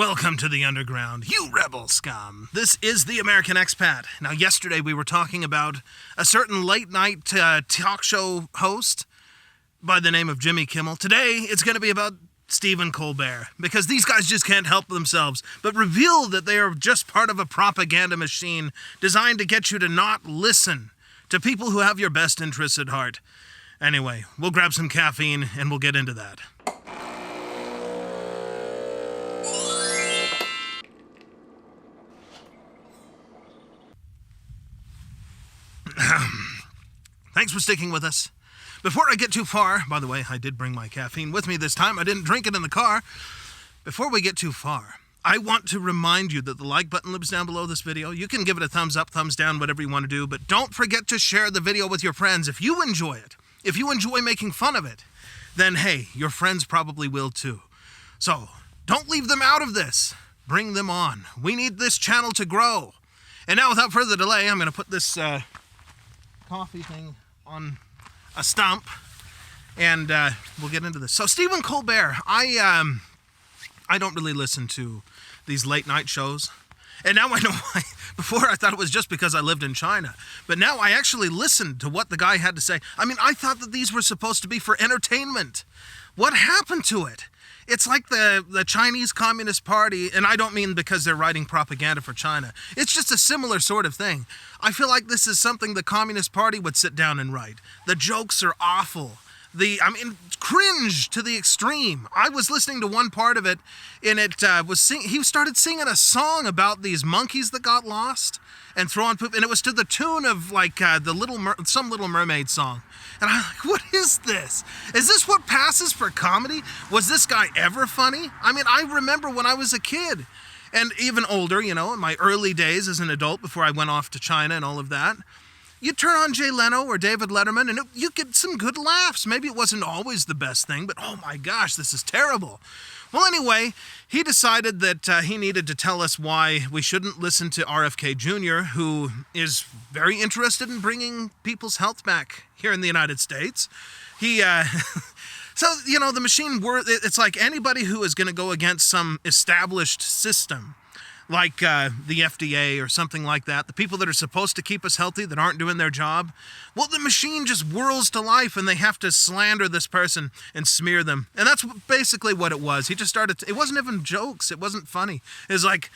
Welcome to the underground, you rebel scum. This is the American Expat. Now, yesterday we were talking about a certain late-night talk show host by the name of Jimmy Kimmel. Today, it's going to be about Stephen Colbert, because these guys just can't help themselves, but reveal that they are just part of a propaganda machine designed to get you to not listen to people who have your best interests at heart. Anyway, we'll grab some caffeine and we'll get into that. Thanks for sticking with us. Before I get too far, by the way, I did bring my caffeine with me this time. I didn't drink it in the car. Before we get too far, I want to remind you that the like button lives down below this video. You can give it a thumbs up, thumbs down, whatever you want to do, but don't forget to share the video with your friends. If you enjoy it, if you enjoy making fun of it, then hey, your friends probably will too. So don't leave them out of this. Bring them on. We need this channel to grow. And now, without further delay, I'm going to put this coffee thing on a stump, and we'll get into this. So Stephen Colbert, I don't really listen to these late night shows, and now I know why. Before I thought it was just because I lived in China, but now I actually listened to what the guy had to say. I mean, I thought that these were supposed to be for entertainment. What happened to it? It's like the Chinese Communist Party, and I don't mean because they're writing propaganda for China. It's just a similar sort of thing. I feel like this is something the Communist Party would sit down and write. The jokes are awful. Cringe to the extreme. I was listening to one part of it, and he started singing a song about these monkeys that got lost and throwing poop, and it was to the tune of like some Little Mermaid song. And I'm like, what is this? Is this what passes for comedy? Was this guy ever funny? I mean, I remember when I was a kid, and even older, in my early days as an adult before I went off to China and all of that, you turn on Jay Leno or David Letterman and you get some good laughs. Maybe it wasn't always the best thing, but oh my gosh, this is terrible. Well, anyway, he decided that he needed to tell us why we shouldn't listen to RFK Jr., who is very interested in bringing people's health back here in the United States. So, the machine, it's like anybody who is going to go against some established system, like the FDA or something like that, the people that are supposed to keep us healthy that aren't doing their job, well, the machine just whirls to life and they have to slander this person and smear them. And that's basically what it was. He just started, it wasn't even jokes. It wasn't funny. It was like,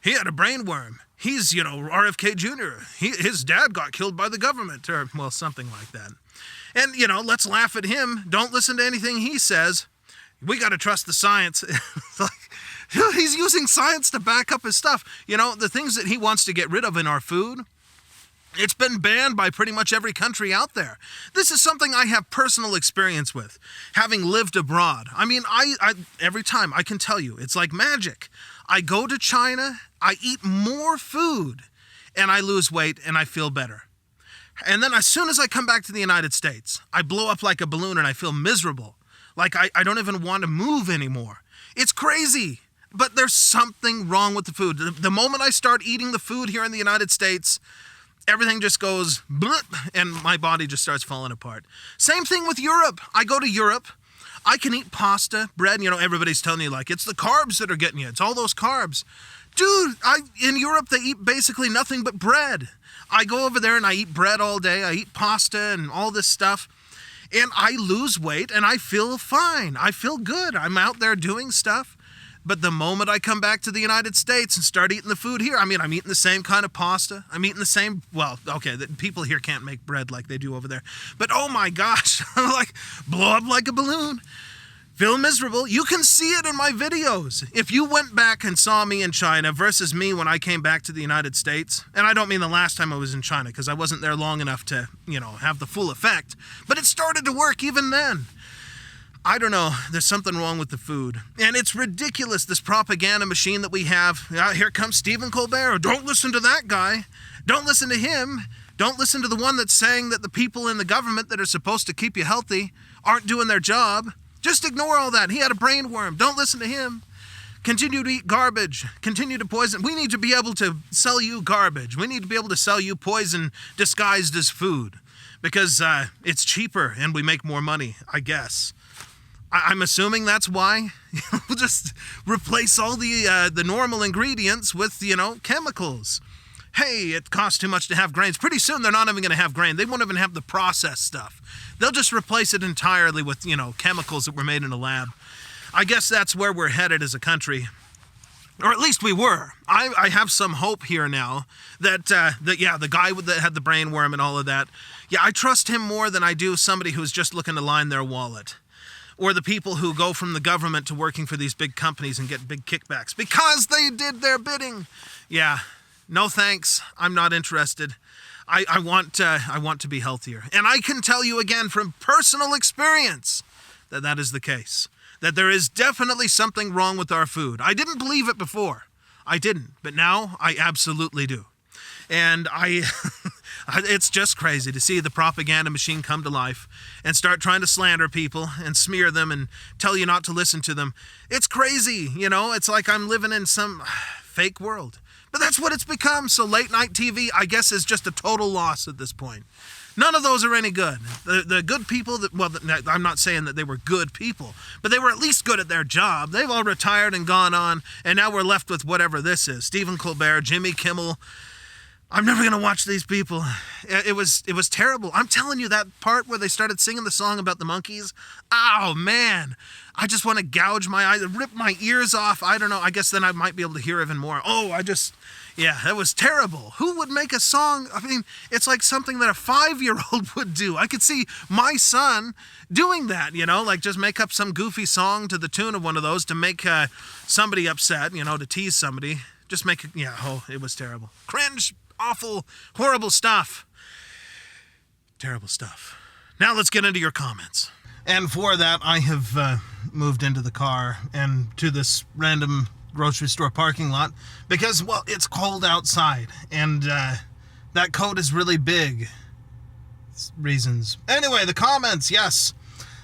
he had a brain worm. He's, RFK Jr. His dad got killed by the government, or, well, something like that. And, let's laugh at him. Don't listen to anything he says. We got to trust the science. He's using science to back up his stuff. The things that he wants to get rid of in our food, it's been banned by pretty much every country out there. This is something I have personal experience with, having lived abroad. I mean, I every time, I can tell you, it's like magic. I go to China, I eat more food, and I lose weight, and I feel better. And then as soon as I come back to the United States, I blow up like a balloon, and I feel miserable. Like I don't even want to move anymore. It's crazy. But there's something wrong with the food. The moment I start eating the food here in the United States, everything just goes blip, and my body just starts falling apart. Same thing with Europe. I go to Europe. I can eat pasta, bread. Everybody's telling you, like, it's the carbs that are getting you. It's all those carbs. Dude, in Europe, they eat basically nothing but bread. I go over there and I eat bread all day. I eat pasta and all this stuff. And I lose weight and I feel fine. I feel good. I'm out there doing stuff. But the moment I come back to the United States and start eating the food here, I'm eating the same kind of pasta. I'm eating the same, people here can't make bread like they do over there. But oh my gosh, I'm like, blow up like a balloon. Feel miserable. You can see it in my videos. If you went back and saw me in China versus me when I came back to the United States, and I don't mean the last time I was in China because I wasn't there long enough to, have the full effect, but it started to work even then. I don't know, there's something wrong with the food. And it's ridiculous, this propaganda machine that we have. Here comes Stephen Colbert. Don't listen to that guy. Don't listen to him. Don't listen to the one that's saying that the people in the government that are supposed to keep you healthy aren't doing their job. Just ignore all that. He had a brain worm. Don't listen to him. Continue to eat garbage. Continue to poison. We need to be able to sell you garbage. We need to be able to sell you poison disguised as food because it's cheaper and we make more money, I guess. I'm assuming that's why. We'll just replace all the normal ingredients with, chemicals. Hey, it costs too much to have grains. Pretty soon they're not even going to have grain. They won't even have the processed stuff. They'll just replace it entirely with, chemicals that were made in a lab. I guess that's where we're headed as a country. Or at least we were. I have some hope here now that the guy that had the brain worm and all of that, I trust him more than I do somebody who's just looking to line their wallet. Or the people who go from the government to working for these big companies and get big kickbacks because they did their bidding. Yeah, no thanks. I'm not interested. I want to be healthier. And I can tell you again from personal experience that is the case. That there is definitely something wrong with our food. I didn't believe it before. I didn't. But now I absolutely do. And it's just crazy to see the propaganda machine come to life and start trying to slander people and smear them and tell you not to listen to them. It's crazy, It's like I'm living in some fake world. But that's what it's become. So late night TV, I guess, is just a total loss at this point. None of those are any good. The good people, I'm not saying that they were good people, but they were at least good at their job. They've all retired and gone on, and now we're left with whatever this is. Stephen Colbert, Jimmy Kimmel. I'm never going to watch these people. It was terrible. I'm telling you, that part where they started singing the song about the monkeys, oh, man. I just want to gouge my eyes, rip my ears off. I don't know. I guess then I might be able to hear even more. That was terrible. Who would make a song? I mean, it's like something that a 5-year-old would do. I could see my son doing that, like just make up some goofy song to the tune of one of those to make somebody upset, to tease somebody. Just make it, it was terrible. Cringe, awful, horrible stuff. Terrible stuff. Now let's get into your comments. And for that, I have moved into the car and to this random grocery store parking lot because, it's cold outside and that coat is really big. Reasons. Anyway, the comments, yes.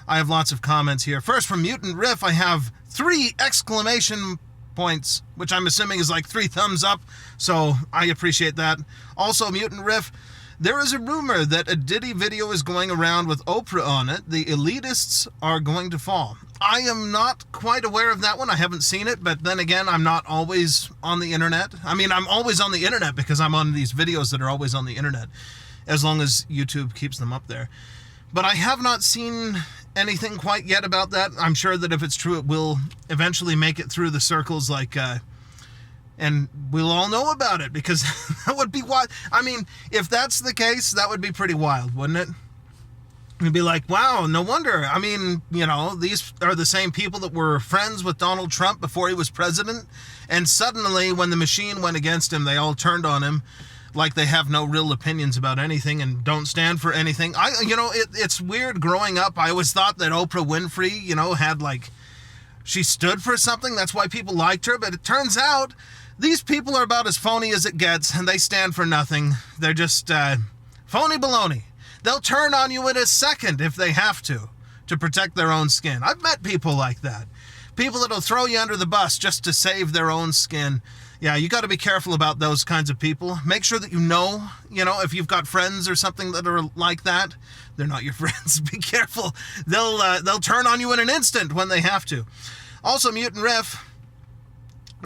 I have lots of comments here. First, from Mutant Riff, I have 3 exclamation points, which I'm assuming is like 3 thumbs up, so I appreciate that. Also, Mutant Riff, there is a rumor that a Diddy video is going around with Oprah on it. The elitists are going to fall. I am not quite aware of that one. I haven't seen it, but then again, I'm not always on the internet. I mean, I'm always on the internet because I'm on these videos that are always on the internet, as long as YouTube keeps them up there. But I have not seen anything quite yet about that. I'm sure that if it's true, it will eventually make it through the circles, and we'll all know about it, because that would be wild. I mean, if that's the case, that would be pretty wild, wouldn't it? It'd be like, wow, no wonder. I mean, these are the same people that were friends with Donald Trump before he was president, and suddenly when the machine went against him, they all turned on him like they have no real opinions about anything and don't stand for anything. It's weird growing up. I always thought that Oprah Winfrey, had she stood for something. That's why people liked her. But it turns out these people are about as phony as it gets, and they stand for nothing. They're just phony baloney. They'll turn on you in a second if they have to protect their own skin. I've met people like that. People that'll throw you under the bus just to save their own skin. Yeah, you got to be careful about those kinds of people. Make sure that if you've got friends or something that are like that, they're not your friends. Be careful. They'll turn on you in an instant when they have to. Also, Mutant Riff,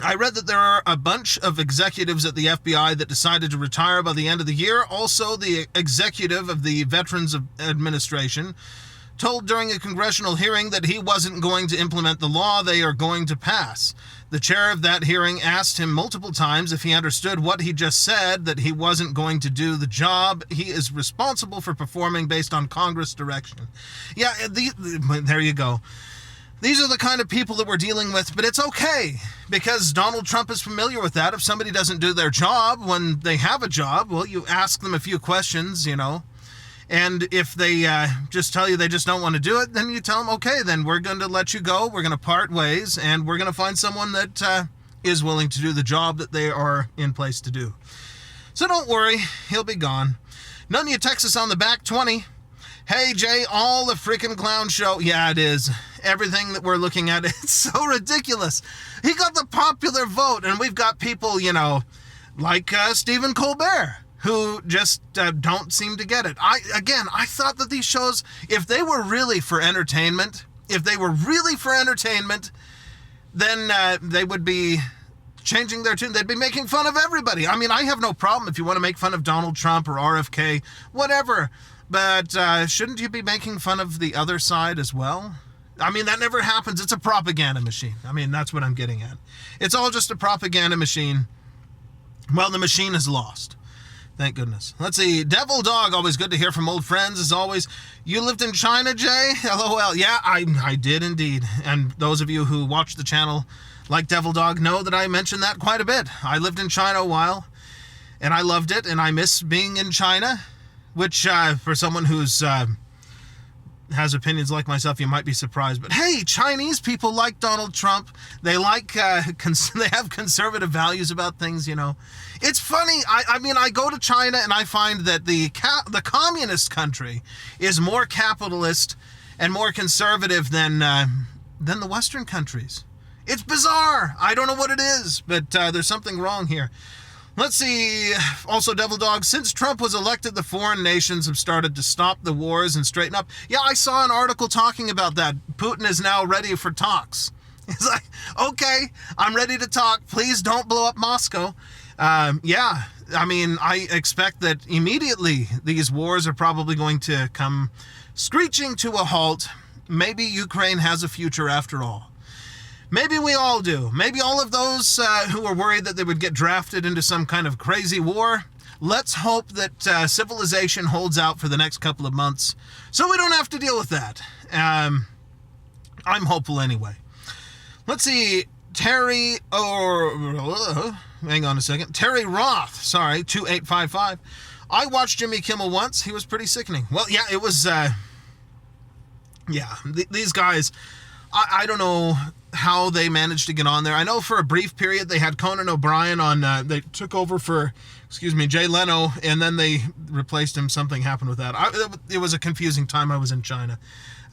I read that there are a bunch of executives at the FBI that decided to retire by the end of the year. Also, the executive of the Veterans Administration told during a congressional hearing that he wasn't going to implement the law they are going to pass. The chair of that hearing asked him multiple times if he understood what he just said, that he wasn't going to do the job he is responsible for performing based on Congress direction. Yeah, there you go. These are the kind of people that we're dealing with, but it's okay, because Donald Trump is familiar with that. If somebody doesn't do their job when they have a job, well, you ask them a few questions, and if they just tell you they just don't want to do it, then you tell them, okay, then we're going to let you go, we're going to part ways, and we're going to find someone that is willing to do the job that they are in place to do. So don't worry, he'll be gone. None of you Texas on the back 20. Hey, Jay, all the freaking clown show. Yeah, it is. Everything that we're looking at, it's so ridiculous. He got the popular vote, and we've got people, like Stephen Colbert, who just don't seem to get it. I thought that these shows, if they were really for entertainment, If they were really for entertainment, then they would be changing their tune. They'd be making fun of everybody. I mean, I have no problem if you want to make fun of Donald Trump or RFK, whatever. But shouldn't you be making fun of the other side as well? I mean, that never happens. It's a propaganda machine. I mean, that's what I'm getting at. It's all just a propaganda machine. Well, the machine is lost. Thank goodness. Let's see. Devil Dog, always good to hear from old friends, as always. You lived in China, Jay? LOL. Yeah, I did indeed. And those of you who watch the channel like Devil Dog know that I mentioned that quite a bit. I lived in China a while, and I loved it, and I miss being in China, which for someone who's has opinions like myself, you might be surprised. But hey, Chinese people like Donald Trump. They like they have conservative values about things, you know. It's funny. I mean, I go to China and I find that the communist country is more capitalist and more conservative than the Western countries. It's bizarre. I don't know what it is, but there's something wrong here. Let's see. Also, Devil Dog, since Trump was elected, the foreign nations have started to stop the wars and straighten up. Yeah, I saw an article talking about that. Putin is now ready for talks. He's like, okay, I'm ready to talk. Please don't blow up Moscow. Yeah, I mean, I expect that immediately these wars are probably going to come screeching to a halt. Maybe Ukraine has a future after all. Maybe we all do. Maybe all of those who were worried that they would get drafted into some kind of crazy war, let's hope that civilization holds out for the next couple of months so we don't have to deal with that. I'm hopeful anyway. Let's see. Terry hang on a second. Terry Roth, 2855. I watched Jimmy Kimmel once. He was pretty sickening. Well, yeah, it was, these guys, I don't know how they managed to get on there. I know for a brief period they had Conan O'Brien on, they took over for, Jay Leno, and then they replaced him. Something happened with that. It was a confusing time. I was in China.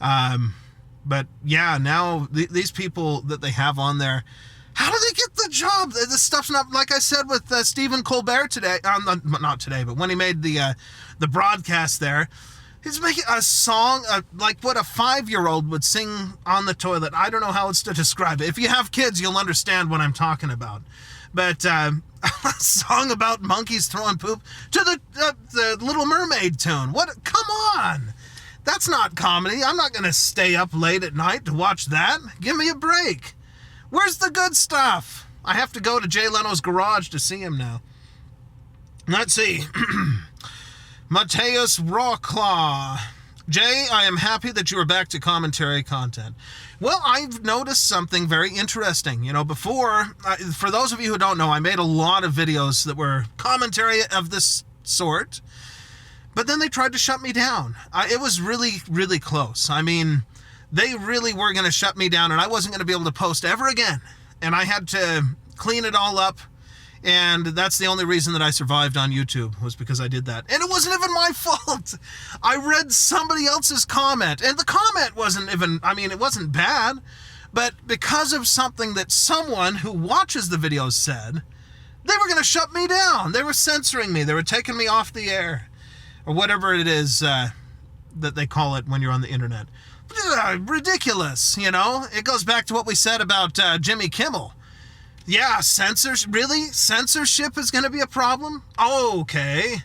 But yeah, now these people that they have on there, how do they get the job? This stuff's not, like I said with Stephen Colbert today, not today, but when he made the broadcast there, he's making a song like what a 5-year-old would sing on the toilet. I don't know how else to describe it. If you have kids, you'll understand what I'm talking about. But a song about monkeys throwing poop to the Little Mermaid tune. What? Come on. That's not comedy. I'm not going to stay up late at night to watch that. Give me a break. Where's the good stuff? I have to go to Jay Leno's garage to see him now. Let's see. Mateus Rawclaw. Jay, I am happy that you are back to commentary content. Well, I've noticed something very interesting. You know, before, for those of you who don't know, I made a lot of videos that were commentary of this sort, but then they tried to shut me down. It was really, really close. I mean, they really were going to shut me down, and I wasn't going to be able to post ever again. And I had to clean it all up. And that's the only reason that I survived on YouTube, was because I did that. And it wasn't even my fault. I read somebody else's comment, and the comment wasn't even, I mean, it wasn't bad, but because of something that someone who watches the videos said, they were going to shut me down. They were censoring me. They were taking me off the air, or whatever it is that they call it when you're on the internet. Ridiculous, you know? It goes back to what we said about Jimmy Kimmel. Yeah, really? Censorship is going to be a problem? Okay.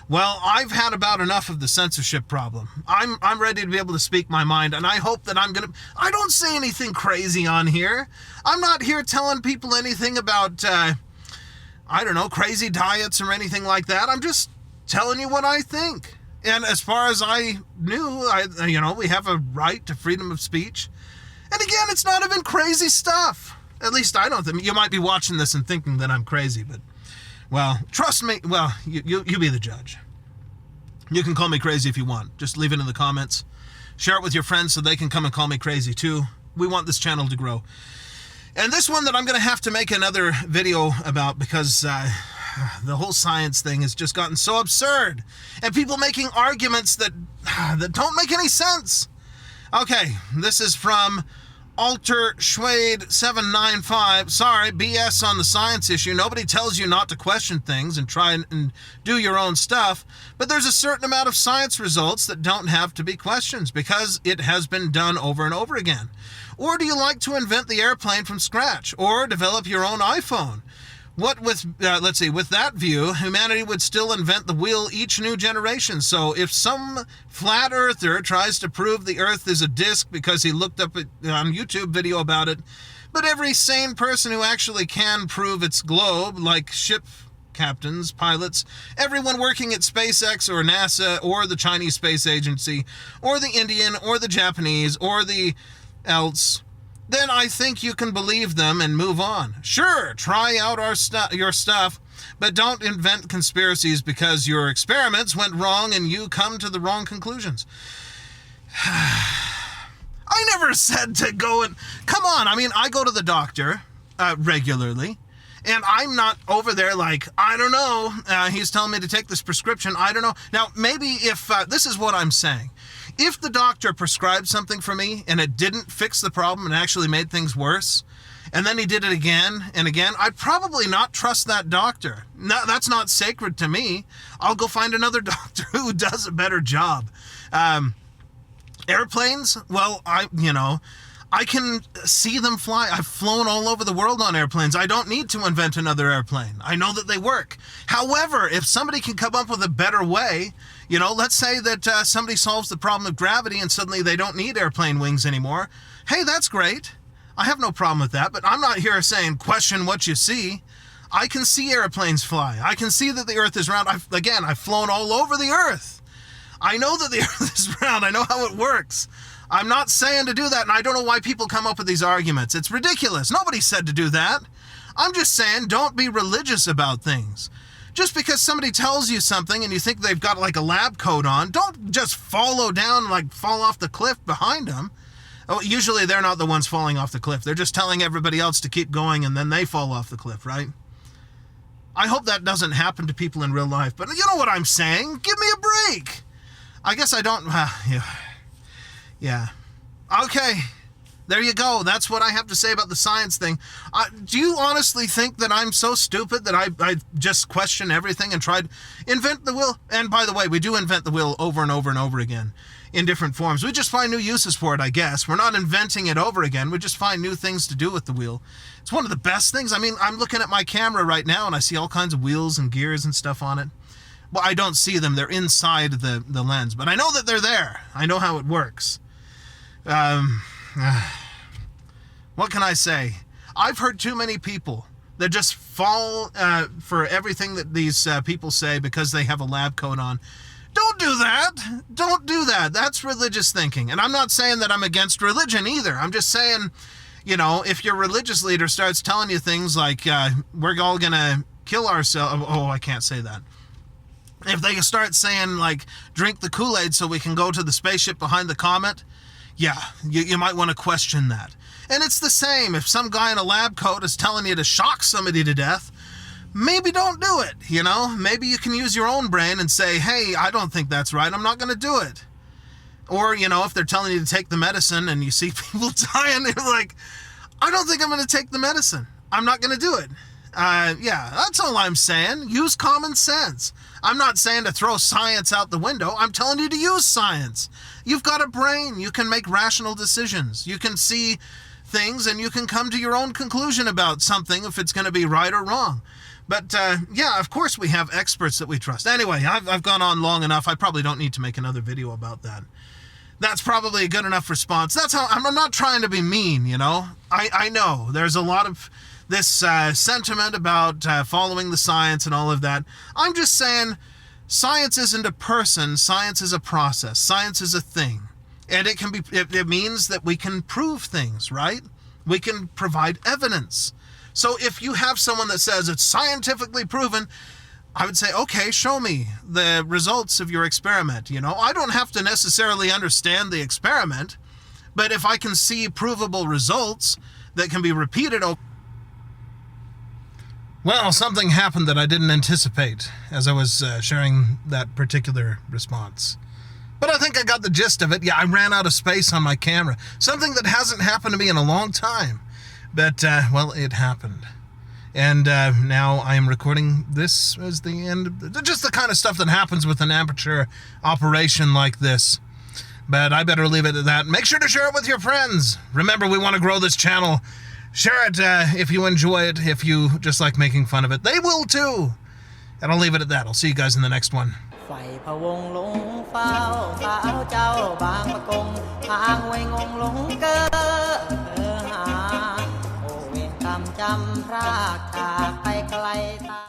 Well, I've had about enough of the censorship problem. I'm ready to be able to speak my mind, and I hope that I don't say anything crazy on here. I'm not here telling people anything about, I don't know, crazy diets or anything like that. I'm just telling you what I think. And as far as I knew, we have a right to freedom of speech. And again, it's not even crazy stuff. At least I don't think. You might be watching this and thinking that I'm crazy, but, well, trust me. Well, you be the judge. You can call me crazy if you want. Just leave it in the comments. Share it with your friends so they can come and call me crazy too. We want this channel to grow. And this one that I'm going to have to make another video about, because the whole science thing has just gotten so absurd. And people making arguments that don't make any sense. Okay, this is from Alter Schwade 795, sorry, BS on the science issue. Nobody tells you not to question things and try and do your own stuff, but there's a certain amount of science results that don't have to be questions because it has been done over and over again. Or do you like to invent the airplane from scratch or develop your own iPhone? What with, with that view, humanity would still invent the wheel each new generation. So if some flat earther tries to prove the earth is a disc because he looked up on YouTube video about it, but every sane person who actually can prove it's globe, like ship captains, pilots, everyone working at SpaceX or NASA or the Chinese Space Agency or the Indian or the Japanese or the else, then I think you can believe them and move on. Sure, try out your stuff, but don't invent conspiracies because your experiments went wrong and you come to the wrong conclusions. I never said to go and... Come on, I mean, I go to the doctor regularly, and I'm not over there like, I don't know, he's telling me to take this prescription, I don't know. Now, maybe if... this is what I'm saying. If the doctor prescribed something for me and it didn't fix the problem and actually made things worse, and then he did it again and again, I'd probably not trust that doctor. No, that's not sacred to me. I'll go find another doctor who does a better job. Airplanes, well, I can see them fly. I've flown all over the world on airplanes. I don't need to invent another airplane. I know that they work. However, if somebody can come up with a better way, let's say that somebody solves the problem of gravity and suddenly they don't need airplane wings anymore. Hey, that's great. I have no problem with that, but I'm not here saying question what you see. I can see airplanes fly. I can see that the earth is round. I've flown all over the earth. I know that the earth is round. I know how it works. I'm not saying to do that, and I don't know why people come up with these arguments. It's ridiculous. Nobody said to do that. I'm just saying don't be religious about things. Just because somebody tells you something and you think they've got like a lab coat on, don't just follow down, like fall off the cliff behind them. Oh, usually they're not the ones falling off the cliff. They're just telling everybody else to keep going and then they fall off the cliff, right? I hope that doesn't happen to people in real life, but you know what I'm saying? Give me a break. I guess I don't... Yeah. Okay. There you go. That's what I have to say about the science thing. Do you honestly think that I'm so stupid that I just question everything and tried invent the wheel? And by the way, we do invent the wheel over and over and over again in different forms. We just find new uses for it, I guess. We're not inventing it over again. We just find new things to do with the wheel. It's one of the best things. I mean, I'm looking at my camera right now and I see all kinds of wheels and gears and stuff on it. Well, I don't see them. They're inside the lens, but I know that they're there. I know how it works. What can I say? I've heard too many people that just fall for everything that these people say because they have a lab coat on. Don't do that. Don't do that. That's religious thinking. And I'm not saying that I'm against religion either. I'm just saying, if your religious leader starts telling you things like, we're all going to kill ourselves. Oh, I can't say that. If they start saying, like, drink the Kool-Aid so we can go to the spaceship behind the comet, yeah, you might want to question that. And it's the same. If some guy in a lab coat is telling you to shock somebody to death, maybe don't do it, Maybe you can use your own brain and say, hey, I don't think that's right. I'm not going to do it. Or, if they're telling you to take the medicine and you see people dying, you're like, I don't think I'm going to take the medicine. I'm not going to do it. Yeah, that's all I'm saying. Use common sense. I'm not saying to throw science out the window. I'm telling you to use science. You've got a brain. You can make rational decisions. You can see things and you can come to your own conclusion about something if it's going to be right or wrong. But yeah, of course we have experts that we trust. Anyway, I've gone on long enough. I probably don't need to make another video about that. That's probably a good enough response. That's how I'm not trying to be mean, I know there's a lot of this sentiment about following the science and all of that. I'm just saying science isn't a person. Science is a process. Science is a thing. And it means that we can prove things, right? We can provide evidence. So if you have someone that says it's scientifically proven, I would say, okay, show me the results of your experiment. I don't have to necessarily understand the experiment, but if I can see provable results that can be repeated over... Well, something happened that I didn't anticipate as I was sharing that particular response. But I think I got the gist of it. Yeah, I ran out of space on my camera. Something that hasn't happened to me in a long time. But, well, it happened. And now I am recording this as the end. Just the kind of stuff that happens with an amateur operation like this. But I better leave it at that. Make sure to share it with your friends. Remember, we want to grow this channel. Share it if you enjoy it, if you just like making fun of it. They will too. And I'll leave it at that. I'll see you guys in the next one. ไฟพะวงหลงเฝ้าสาวเจ้าบางประกงทางห้วยงงหลงเกอหาโอเวรกรรมจำพรากจากไปไกลตา